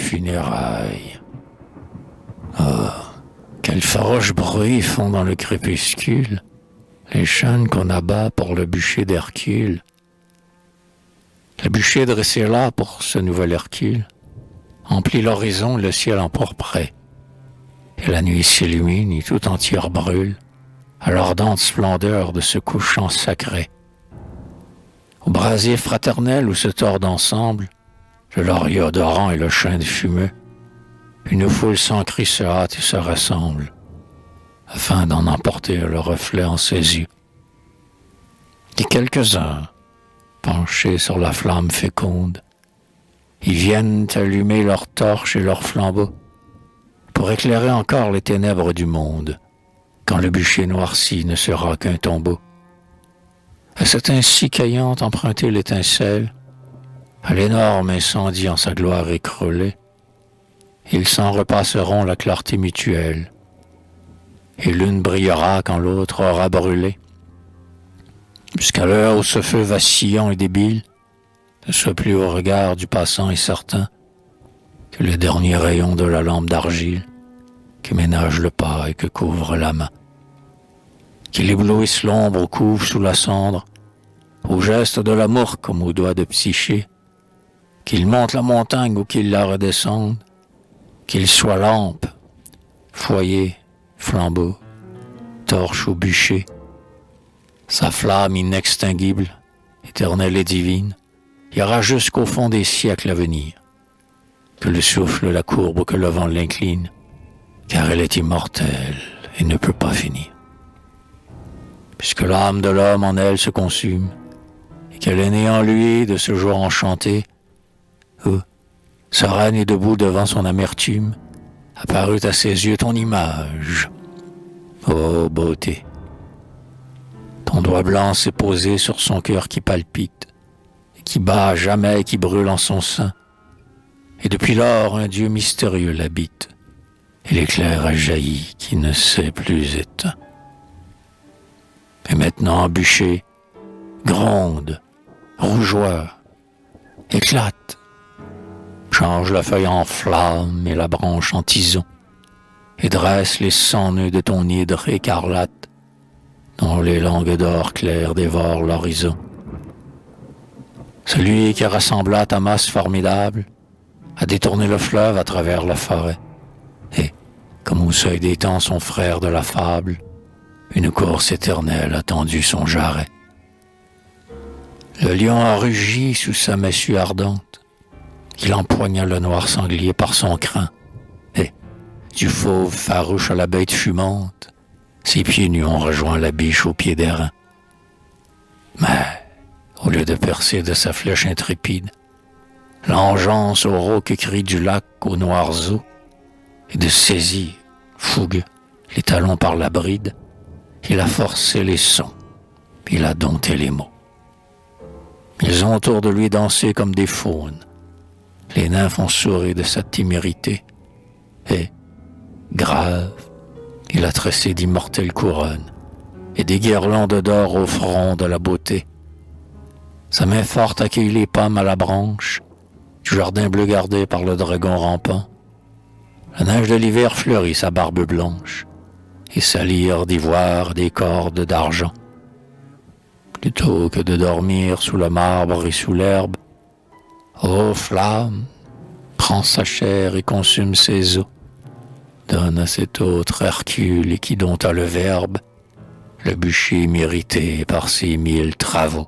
funérailles. Oh, quel farouche bruit font dans le crépuscule les chênes qu'on abat pour le bûcher d'Hercule. Le bûcher dressé là pour ce nouvel Hercule emplit l'horizon, le ciel empourpré. Et la nuit s'illumine et tout entière brûle à l'ardente splendeur de ce couchant sacré. Au brasier fraternel où se tordent ensemble le laurier odorant et le chêne fumeux, une foule sans cri se hâte et se rassemble afin d'en emporter le reflet en ses yeux. Et quelques-uns, penchés sur la flamme féconde, ils viennent allumer leurs torches et leurs flambeaux pour éclairer encore les ténèbres du monde, quand le bûcher noirci ne sera qu'un tombeau. Et c'est ainsi qu'ayant emprunté l'étincelle à l'énorme incendie en sa gloire écroulée, ils s'en repasseront la clarté mutuelle, et l'une brillera quand l'autre aura brûlé, jusqu'à l'heure où ce feu vacillant et débile ne soit plus au regard du passant et certain que le dernier rayon de la lampe d'argile qui ménage le pas et que couvre la main, qu'il éblouisse l'ombre ou couvre sous la cendre, au geste de l'amour comme au doigt de Psyché, qu'il monte la montagne ou qu'il la redescende, qu'il soit lampe, foyer, flambeau, torche ou bûcher, sa flamme inextinguible, éternelle et divine, ira jusqu'au fond des siècles à venir, que le souffle la courbe ou que le vent l'incline, car elle est immortelle et ne peut pas finir. Puisque l'âme de l'homme en elle se consume, et qu'elle est née en lui de ce jour enchanté, où, sereine et debout devant son amertume, apparut à ses yeux ton image. Ô beauté! Ton doigt blanc s'est posé sur son cœur qui palpite, et qui bat à jamais et qui brûle en son sein. Et depuis lors, un Dieu mystérieux l'habite, et l'éclair a jailli qui ne s'est plus éteint. Et maintenant, bûcher, gronde, rougeoie, éclate, change la feuille en flamme et la branche en tison, et dresse les 100 nœuds de ton hydre écarlate, dont les langues d'or clair dévorent l'horizon. Celui qui rassembla ta masse formidable a détourné le fleuve à travers la forêt, et, comme au seuil des temps son frère de la fable, une course éternelle a tendu son jarret. Le lion a rugi sous sa massue ardente, il empoigna le noir sanglier par son crin, et, du fauve farouche à la bête fumante, ses pieds nus ont rejoint la biche au pied d'airain. Mais, au lieu de percer de sa flèche intrépide, l'engeance au rauque cri du lac aux noirs eaux, et de saisir, fougue, les talons par la bride, il a forcé les sons, il a dompté les mots. Ils ont autour de lui dansé comme des faunes. Les nymphes ont souri de sa timidité, et, grave, il a tressé d'immortelles couronnes et des guirlandes d'or au front de la beauté. Sa main forte accueille les pommes à la branche du jardin bleu gardé par le dragon rampant. La neige de l'hiver fleurit sa barbe blanche et sa lyre d'ivoire des cordes d'argent. Plutôt que de dormir sous le marbre et sous l'herbe, ô flamme, prends sa chair et consume ses os. Donne à cet autre Hercule et qui dont a le verbe, le bûcher mérité par ses 1000 travaux.